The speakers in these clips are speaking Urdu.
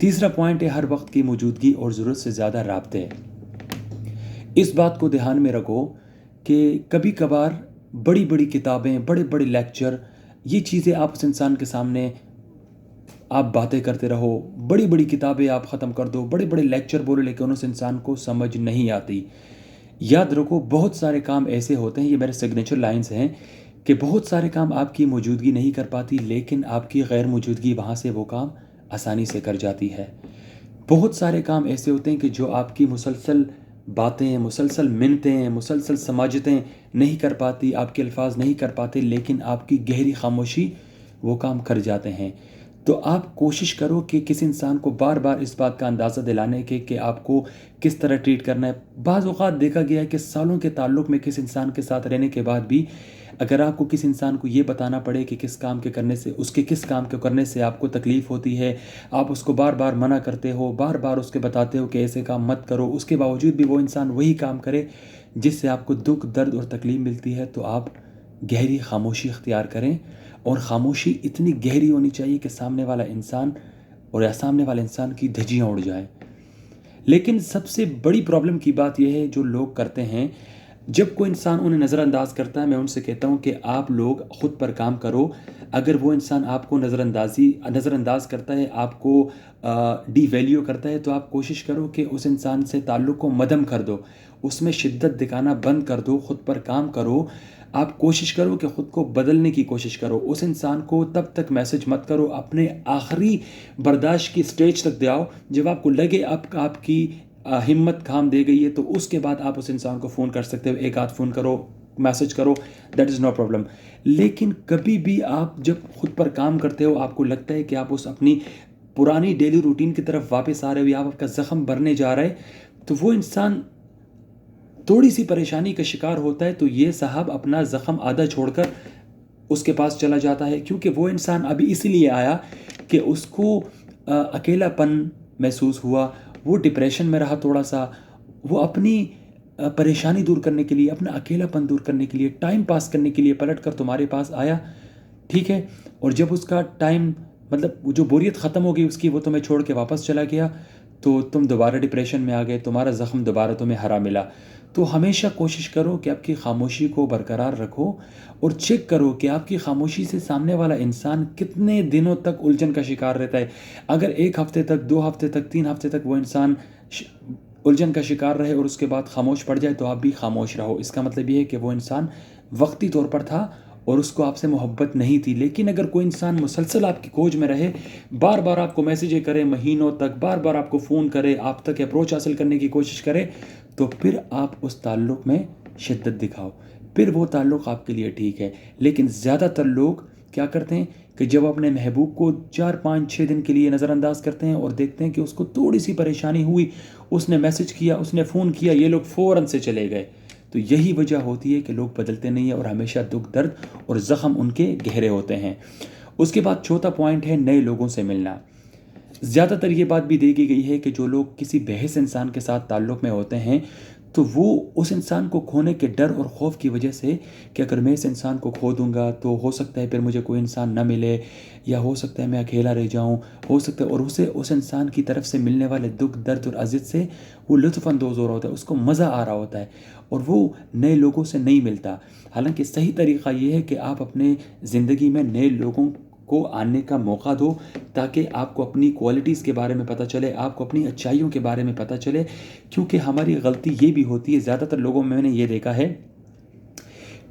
تیسرا پوائنٹ ہے ہر وقت کی موجودگی اور ضرورت سے زیادہ رابطے۔ اس بات کو دھیان میں رکھو کہ کبھی کبھار بڑی بڑی کتابیں، بڑے بڑے لیکچر، یہ چیزیں آپ اس انسان کے سامنے آپ باتیں کرتے رہو، بڑی بڑی کتابیں آپ ختم کر دو، بڑے بڑے لیکچر بولو، لیکن اس انسان کو سمجھ نہیں آتی۔ یاد رکھو بہت سارے کام ایسے ہوتے ہیں، یہ میرے سگنیچر لائنز ہیں، کہ بہت سارے کام آپ کی موجودگی نہیں کر پاتی، لیکن آپ کی غیر موجودگی وہاں سے وہ کام آسانی سے کر جاتی ہے۔ بہت سارے کام ایسے ہوتے ہیں کہ جو آپ کی مسلسل باتیں، مسلسل منتیں، مسلسل سماجتیں نہیں کر پاتی، آپ کے الفاظ نہیں کر پاتے، لیکن آپ کی گہری خاموشی وہ کام کر جاتے ہیں۔ تو آپ کوشش کرو کہ کسی انسان کو بار بار اس بات کا اندازہ دلانے کے کہ آپ کو کس طرح ٹریٹ کرنا ہے۔ بعض اوقات دیکھا گیا ہے کہ سالوں کے تعلق میں کسی انسان کے ساتھ رہنے کے بعد بھی اگر آپ کو کسی انسان کو یہ بتانا پڑے کہ کس کام کے کرنے سے، اس کے کس کام کے کرنے سے آپ کو تکلیف ہوتی ہے، آپ اس کو بار بار منع کرتے ہو، بار بار اس کے بتاتے ہو کہ ایسے کام مت کرو، اس کے باوجود بھی وہ انسان وہی کام کرے جس سے آپ کو دکھ، درد اور تکلیف ملتی ہے، تو آپ گہری خاموشی اختیار کریں۔ اور خاموشی اتنی گہری ہونی چاہیے کہ سامنے والا انسان اور یا سامنے والے انسان کی دھجیاں اڑ جائیں۔ لیکن سب سے بڑی پرابلم کی بات یہ ہے جو لوگ کرتے ہیں، جب کوئی انسان انہیں نظر انداز کرتا ہے، میں ان سے کہتا ہوں کہ آپ لوگ خود پر کام کرو۔ اگر وہ انسان آپ کو نظر انداز کرتا ہے، آپ کو ڈی ویلیو کرتا ہے، تو آپ کوشش کرو کہ اس انسان سے تعلق کو مدھم کر دو، اس میں شدت دکھانا بند کر دو، خود پر کام کرو۔ آپ کوشش کرو کہ خود کو بدلنے کی کوشش کرو۔ اس انسان کو تب تک میسج مت کرو، اپنے آخری برداشت کی سٹیج تک دے آؤ، جب آپ کو لگے آپ کی ہمت کام دے گئی ہے، تو اس کے بعد آپ اس انسان کو فون کر سکتے ہو، ایک آدھ فون کرو، میسج کرو، دیٹ از نو پرابلم۔ لیکن کبھی بھی آپ جب خود پر کام کرتے ہو، آپ کو لگتا ہے کہ آپ اس اپنی پرانی ڈیلی روٹین کی طرف واپس آ رہے ہو، یا آپ کا زخم بھرنے جا رہا ہے، تو وہ انسان تھوڑی سی پریشانی کا شکار ہوتا ہے، تو یہ صاحب اپنا زخم آدھا چھوڑ کر اس کے پاس چلا جاتا ہے، کیونکہ وہ انسان ابھی اس لیے آیا کہ اس کو اکیلا پن محسوس ہوا، وہ ڈپریشن میں رہا تھوڑا سا، وہ اپنی پریشانی دور کرنے کے لیے، اپنا اکیلا پن دور کرنے کے لیے، ٹائم پاس کرنے کے لیے پلٹ کر تمہارے پاس آیا، ٹھیک ہے؟ اور جب اس کا ٹائم، مطلب وہ جو بوریت ختم ہو گئی اس کی، وہ تمہیں چھوڑ کے واپس چلا گیا، تو تم دوبارہ ڈپریشن میں آ گئے، تمہارا زخم دوبارہ تمہیں ہرا ملا۔ تو ہمیشہ کوشش کرو کہ آپ کی خاموشی کو برقرار رکھو، اور چیک کرو کہ آپ کی خاموشی سے سامنے والا انسان کتنے دنوں تک الجھن کا شکار رہتا ہے۔ اگر 1 ہفتے تک، 2 ہفتے تک، 3 ہفتے تک وہ انسان الجھن کا شکار رہے اور اس کے بعد خاموش پڑ جائے، تو آپ بھی خاموش رہو۔ اس کا مطلب یہ ہے کہ وہ انسان وقتی طور پر تھا اور اس کو آپ سے محبت نہیں تھی۔ لیکن اگر کوئی انسان مسلسل آپ کی کھوج میں رہے، بار بار آپ کو میسیجیں کرے مہینوں تک، بار بار آپ کو فون کرے، آپ تک اپروچ حاصل کرنے کی کوشش کرے، تو پھر آپ اس تعلق میں شدت دکھاؤ، پھر وہ تعلق آپ کے لیے ٹھیک ہے۔ لیکن زیادہ تر لوگ کیا کرتے ہیں کہ جب اپنے محبوب کو 4 5 6 دن کے لیے نظر انداز کرتے ہیں اور دیکھتے ہیں کہ اس کو تھوڑی سی پریشانی ہوئی، اس نے میسج کیا، اس نے فون کیا، یہ لوگ فوراً سے چلے گئے، تو یہی وجہ ہوتی ہے کہ لوگ بدلتے نہیں ہیں اور ہمیشہ دکھ، درد اور زخم ان کے گہرے ہوتے ہیں۔ اس کے بعد چوتھا پوائنٹ ہے نئے لوگوں سے ملنا۔ زیادہ تر یہ بات بھی دیکھی گئی ہے کہ جو لوگ کسی بحث انسان کے ساتھ تعلق میں ہوتے ہیں، تو وہ اس انسان کو کھونے کے ڈر اور خوف کی وجہ سے کہ اگر میں اس انسان کو کھو دوں گا تو ہو سکتا ہے پھر مجھے کوئی انسان نہ ملے، یا ہو سکتا ہے میں اکیلا رہ جاؤں، ہو سکتا ہے، اور اسے اس انسان کی طرف سے ملنے والے دکھ، درد اور اذیت سے وہ لطف اندوز ہو رہا ہوتا ہے، اس کو مزہ آ رہا ہوتا ہے، اور وہ نئے لوگوں سے نہیں ملتا۔ حالانکہ صحیح طریقہ یہ ہے کہ آپ اپنے زندگی میں نئے لوگوں کو آنے کا موقع دو، تاکہ آپ کو اپنی کوالٹیز کے بارے میں پتہ چلے، آپ کو اپنی اچھائیوں کے بارے میں پتہ چلے۔ کیونکہ ہماری غلطی یہ بھی ہوتی ہے، زیادہ تر لوگوں میں نے یہ دیکھا ہے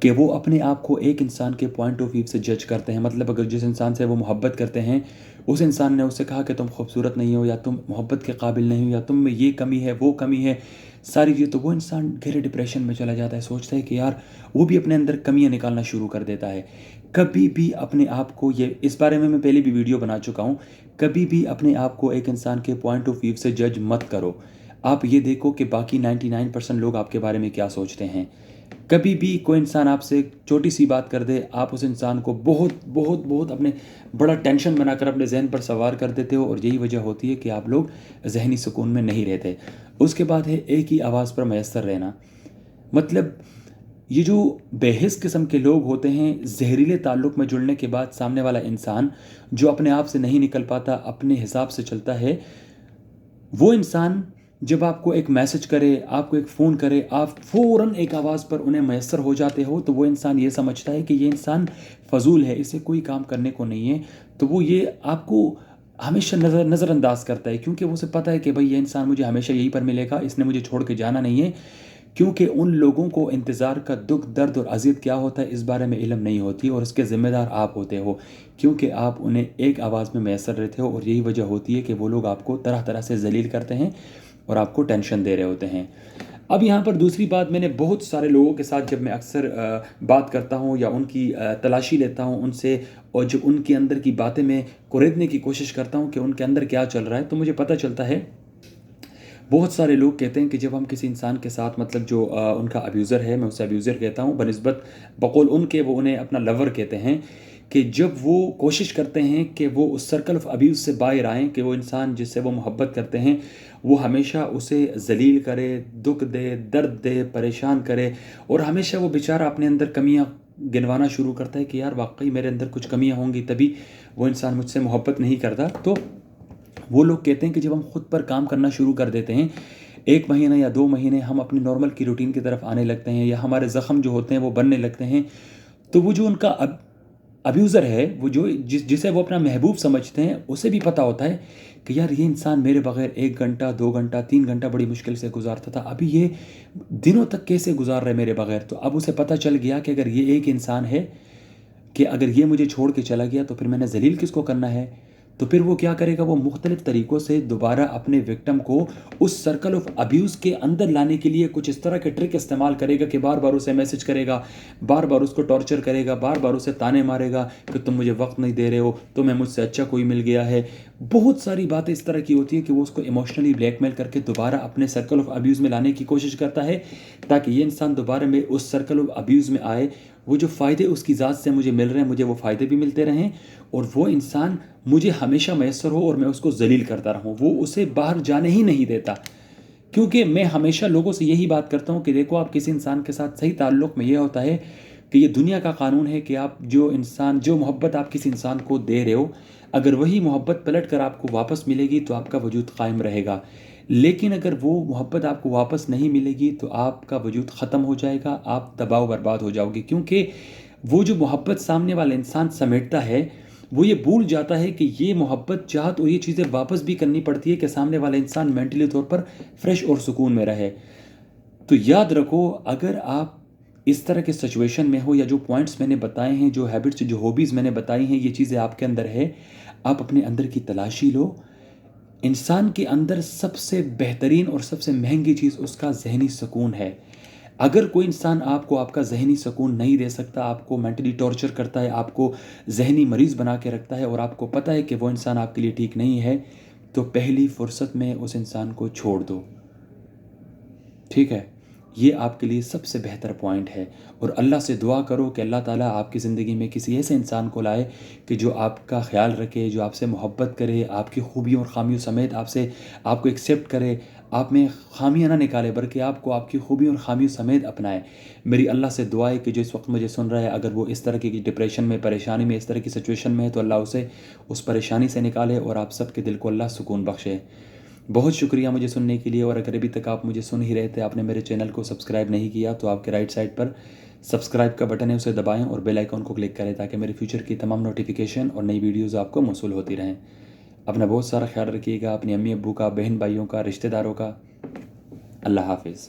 کہ وہ اپنے آپ کو ایک انسان کے پوائنٹ آف ویو سے جج کرتے ہیں۔ مطلب اگر جس انسان سے وہ محبت کرتے ہیں، اس انسان نے اس سے کہا کہ تم خوبصورت نہیں ہو، یا تم محبت کے قابل نہیں ہو، یا تم میں یہ کمی ہے، وہ کمی ہے، ساری چیز، تو وہ انسان گہرے ڈپریشن میں چلا جاتا ہے، سوچتا ہے کہ یار، وہ بھی اپنے اندر کمیاں نکالنا شروع کر دیتا ہے۔ کبھی بھی اپنے آپ کو، یہ اس بارے میں پہلے بھی ویڈیو بنا چکا ہوں، کبھی بھی اپنے آپ کو ایک انسان کے پوائنٹ آف ویو سے جج مت کرو۔ آپ یہ دیکھو کہ باقی 99% لوگ آپ کے بارے میں کیا سوچتے ہیں۔ کبھی بھی کوئی انسان آپ سے چھوٹی سی بات کر دے، آپ اس انسان کو بہت بہت بہت اپنے بڑا ٹینشن بنا کر اپنے ذہن پر سوار کر دیتے ہو، اور یہی وجہ ہوتی ہے کہ آپ لوگ ذہنی سکون میں نہیں رہتے۔ اس کے بعد ہے ایک ہی آواز پر میسر رہنا۔ مطلب یہ جو بےحس قسم کے لوگ ہوتے ہیں، زہریلے تعلق میں جڑنے کے بعد سامنے والا انسان جو اپنے آپ سے نہیں نکل پاتا، اپنے حساب سے چلتا ہے، وہ انسان جب آپ کو ایک میسج کرے، آپ کو ایک فون کرے، آپ فوراً ایک آواز پر انہیں میسر ہو جاتے ہو، تو وہ انسان یہ سمجھتا ہے کہ یہ انسان فضول ہے، اسے کوئی کام کرنے کو نہیں ہے، تو وہ یہ آپ کو ہمیشہ نظر انداز کرتا ہے، کیونکہ وہ اسے پتہ ہے کہ بھائی یہ انسان مجھے ہمیشہ یہی پر ملے گا، اس نے مجھے چھوڑ کے جانا نہیں ہے، کیونکہ ان لوگوں کو انتظار کا دکھ، درد اور اذیت کیا ہوتا ہے اس بارے میں علم نہیں ہوتی، اور اس کے ذمہ دار آپ ہوتے ہو، کیونکہ آپ انہیں ایک آواز میں میسر رہتے ہو، اور یہی وجہ ہوتی ہے کہ وہ لوگ آپ کو طرح طرح سے ذلیل کرتے ہیں اور آپ کو ٹینشن دے رہے ہوتے ہیں۔ اب یہاں پر دوسری بات، میں نے بہت سارے لوگوں کے ساتھ جب میں اکثر بات کرتا ہوں یا ان کی تلاشی لیتا ہوں ان سے، اور جب ان کے اندر کی باتیں میں کوریدنے کی کوشش کرتا ہوں کہ ان کے اندر کیا چل رہا ہے، تو مجھے پتہ چلتا ہے بہت سارے لوگ کہتے ہیں کہ جب ہم کسی انسان کے ساتھ، مطلب جو ان کا ابیوزر ہے، میں اسے ابیوزر کہتا ہوں بنسبت بقول ان کے، وہ انہیں اپنا لور کہتے ہیں، کہ جب وہ کوشش کرتے ہیں کہ وہ اس سرکل آف ابیوز سے باہر آئیں، کہ وہ انسان جس سے وہ محبت کرتے ہیں وہ ہمیشہ اسے ذلیل کرے، دکھ دے، درد دے، پریشان کرے، اور ہمیشہ وہ بیچارہ اپنے اندر کمیاں گنوانا شروع کرتا ہے کہ یار واقعی میرے اندر کچھ کمیاں ہوں گی تبھی وہ انسان مجھ سے محبت نہیں کرتا۔ تو وہ لوگ کہتے ہیں کہ جب ہم خود پر کام کرنا شروع کر دیتے ہیں، 1 مہینہ یا 2 مہینے ہم اپنی نارمل کی روٹین کی طرف آنے لگتے ہیں، یا ہمارے زخم جو ہوتے ہیں وہ بننے لگتے ہیں، تو وہ جو ان کا ابیوزر ہے، وہ جو جسے وہ اپنا محبوب سمجھتے ہیں، اسے بھی پتہ ہوتا ہے کہ یار یہ انسان میرے بغیر 1 گھنٹہ، 2 گھنٹہ، 3 گھنٹہ بڑی مشکل سے گزارتا تھا، ابھی یہ دنوں تک کیسے گزار رہے میرے بغیر؟ تو اب اسے پتہ چل گیا کہ اگر یہ ایک انسان ہے، کہ اگر یہ مجھے چھوڑ کے چلا گیا تو پھر میں نے ذلیل کس کو کرنا ہے؟ تو پھر وہ کیا کرے گا؟ وہ مختلف طریقوں سے دوبارہ اپنے وکٹم کو اس سرکل آف ابیوز کے اندر لانے کے لیے کچھ اس طرح کے ٹرک استعمال کرے گا کہ بار بار اسے میسج کرے گا، بار بار اس کو ٹارچر کرے گا، بار بار اسے تانے مارے گا کہ تم مجھے وقت نہیں دے رہے ہو، تمہیں مجھ سے اچھا کوئی مل گیا ہے۔ بہت ساری باتیں اس طرح کی ہوتی ہیں کہ وہ اس کو ایموشنلی بلیک میل کر کے دوبارہ اپنے سرکل آف ابیوز میں لانے کی کوشش کرتا ہے، تاکہ یہ انسان دوبارہ میں اس سرکل آف ابیوز میں آئے، وہ جو فائدے اس کی ذات سے مجھے مل رہے ہیں مجھے وہ فائدے بھی ملتے رہیں، اور وہ انسان مجھے ہمیشہ میسر ہو اور میں اس کو ذلیل کرتا رہوں، وہ اسے باہر جانے ہی نہیں دیتا۔ کیونکہ میں ہمیشہ لوگوں سے یہی بات کرتا ہوں کہ دیکھو، آپ کسی انسان کے ساتھ صحیح تعلق میں یہ ہوتا ہے کہ یہ دنیا کا قانون ہے کہ آپ جو محبت آپ کسی انسان کو دے رہے ہو، اگر وہی محبت پلٹ کر آپ کو واپس ملے گی تو آپ کا وجود قائم رہے گا، لیکن اگر وہ محبت آپ کو واپس نہیں ملے گی تو آپ کا وجود ختم ہو جائے گا، آپ تباہ و برباد ہو جاؤ گے، کیونکہ وہ جو محبت سامنے والا انسان سمیٹتا ہے وہ یہ بھول جاتا ہے کہ یہ محبت چاہت اور یہ چیزیں واپس بھی کرنی پڑتی ہے کہ سامنے والا انسان مینٹلی طور پر فریش اور سکون میں رہے۔ تو یاد رکھو، اگر آپ اس طرح کے سچویشن میں ہو، یا جو پوائنٹس میں نے بتائے ہیں، جو ہیبٹس، جو ہابیز میں نے بتائی ہیں، یہ چیزیں آپ کے اندر ہے، آپ اپنے اندر کی تلاشی لو۔ انسان کے اندر سب سے بہترین اور سب سے مہنگی چیز اس کا ذہنی سکون ہے۔ اگر کوئی انسان آپ کو آپ کا ذہنی سکون نہیں دے سکتا، آپ کو مینٹلی ٹارچر کرتا ہے، آپ کو ذہنی مریض بنا کے رکھتا ہے، اور آپ کو پتہ ہے کہ وہ انسان آپ کے لیے ٹھیک نہیں ہے، تو پہلی فرصت میں اس انسان کو چھوڑ دو، ٹھیک ہے؟ یہ آپ کے لیے سب سے بہتر پوائنٹ ہے، اور اللہ سے دعا کرو کہ اللہ تعالیٰ آپ کی زندگی میں کسی ایسے انسان کو لائے کہ جو آپ کا خیال رکھے، جو آپ سے محبت کرے، آپ کی خوبیوں اور خامیوں سمیت آپ کو ایکسیپٹ کرے، آپ میں خامیاں نہ نکالے بلکہ آپ کو آپ کی خوبیوں اور خامیوں سمیت اپنائے۔ میری اللہ سے دعا ہے کہ جو اس وقت مجھے سن رہا ہے، اگر وہ اس طرح کی ڈپریشن میں، پریشانی میں، اس طرح کی سچویشن میں ہے، تو اللہ اسے اس پریشانی سے نکالے، اور آپ سب کے دل کو اللہ سکون بخشے۔ بہت شکریہ مجھے سننے کے لیے، اور اگر ابھی تک آپ مجھے سن ہی رہے تھے، آپ نے میرے چینل کو سبسکرائب نہیں کیا، تو آپ کے رائٹ سائڈ پر سبسکرائب کا بٹن ہے، اسے دبائیں اور بیل آئیکن کو کلک کریں تاکہ میرے فیوچر کی تمام نوٹیفیکیشن اور نئی ویڈیوز آپ کو موصول ہوتی رہیں۔ اپنا بہت سارا خیال رکھیے گا، اپنی امی ابو کا، بہن بھائیوں کا، رشتہ داروں کا۔ اللہ حافظ۔